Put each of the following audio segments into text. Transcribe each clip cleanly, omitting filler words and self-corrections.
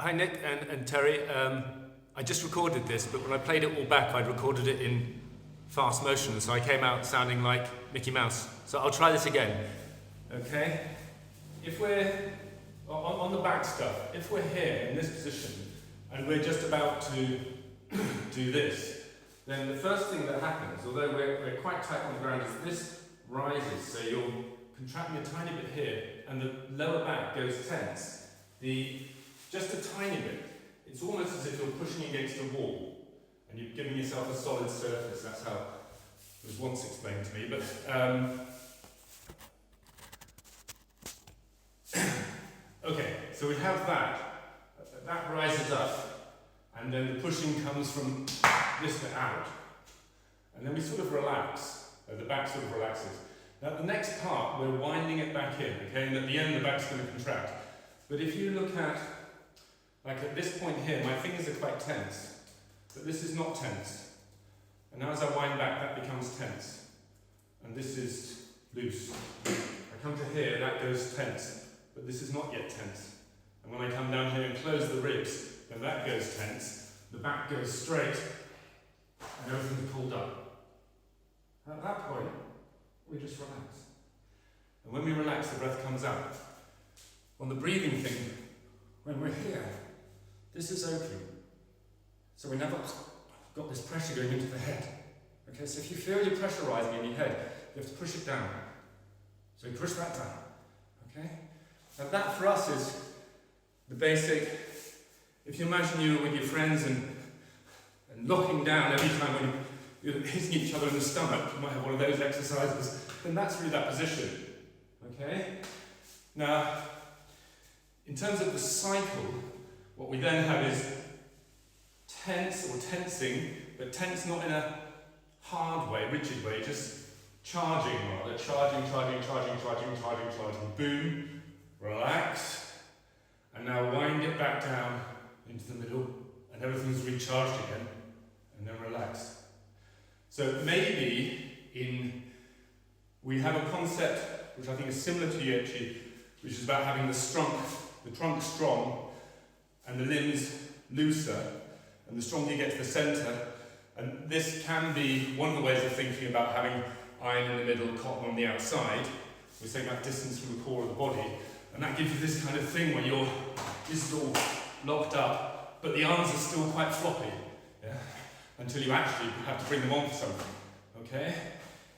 Hi Nick and Terry. I just recorded this, but when I played it all back, I'd recorded it in fast motion, so I came out sounding like Mickey Mouse. So I'll try this again. Okay? If we're on the back stuff, if we're here in this position and we're just about to do this, then the first thing that happens, although we're quite tight on the ground, is this rises. So you're contracting a tiny bit here, and the lower back goes tense. Just a tiny bit. It's almost as if you're pushing against a wall, and you're giving yourself a solid surface. That's how it was once explained to me. But okay, so we have that. That rises up, and then the pushing comes from this bit out, and then we sort of relax. The back sort of relaxes. Now the next part, we're winding it back in, okay, and at the end the back's going to contract. But if you look at, like at this point here, my fingers are quite tense, but this is not tense. And now as I wind back, that becomes tense. And this is loose. I come to here, that goes tense, but this is not yet tense. And when I come down here and close the ribs, then that goes tense, the back goes straight, and everything's pulled up. At that point, we just relax. And when we relax, the breath comes out. On the breathing thing, when we're here, this is open. So we never got this pressure going into the head. Okay, so if you feel your pressure rising in your head, you have to push it down. So you push that down. Okay? Now that for us is the basic. If you imagine you were with your friends and locking down every time when you're hitting each other in the stomach, you might have one of those exercises, then that's really that position. Okay? Now, in terms of the cycle, what we then have is tense or tensing, but tense not in a hard way, rigid way, just charging rather, charging, boom, relax, and now wind it back down into the middle, and everything's recharged again, and then relax. So maybe we have a concept which I think is similar to Yue-Chi, which is about having the trunk strong and the limbs looser, and the stronger you get to the centre, and this can be one of the ways of thinking about having iron in the middle, cotton on the outside. We're saying that distance from the core of the body, and that gives you this kind of thing where this is all locked up, but the arms are still quite floppy, yeah? Until you actually have to bring them on for something, okay?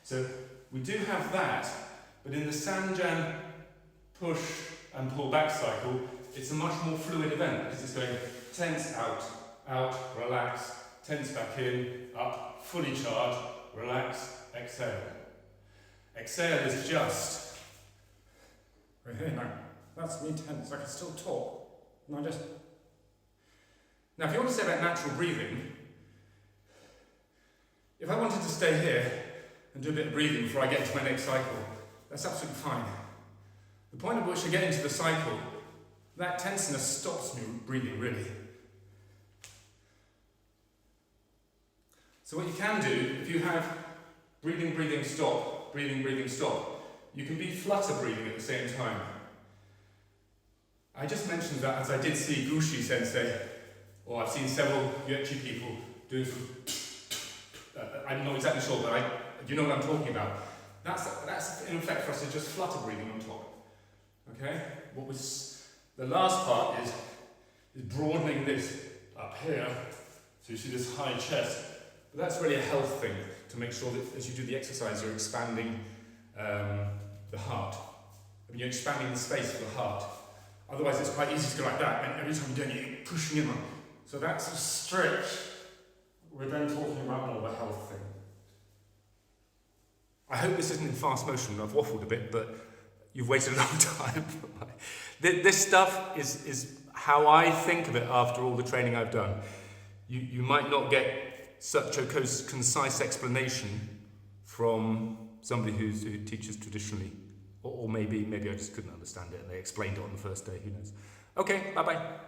So we do have that, but in the Zhan push and pull back cycle, it's a much more fluid event because it's going tense out, relax, tense back in, up, fully charged, relax, exhale. Exhale is just, we're here now, that's me tense, I can still talk. Now if you want to say about natural breathing, if I wanted to stay here and do a bit of breathing before I get into my next cycle, that's absolutely fine. The point at which I get into the cycle, that tenseness stops me breathing, really. So what you can do, if you have breathing, stop, breathing, stop, you can be flutter breathing at the same time. I just mentioned that as I did see Gushi Sensei, or I've seen several Yue-Chi people doing some, I'm not exactly sure, but you know what I'm talking about. That's in effect for us is just flutter breathing on top. Okay? The last part is broadening this up here, so you see this high chest. But that's really a health thing, to make sure that as you do the exercise, you're expanding the heart. I mean, you're expanding the space for the heart. Otherwise, it's quite easy to go like that, and every time you're doing it, you're pushing in on. So that's a stretch. We're then talking about more of a health thing. I hope this isn't in fast motion. I've waffled a bit, but you've waited a long time. This stuff is how I think of it after all the training I've done. You might not get such a concise explanation from somebody who teaches traditionally. Or maybe I just couldn't understand it and they explained it on the first day, who knows. Okay, bye-bye.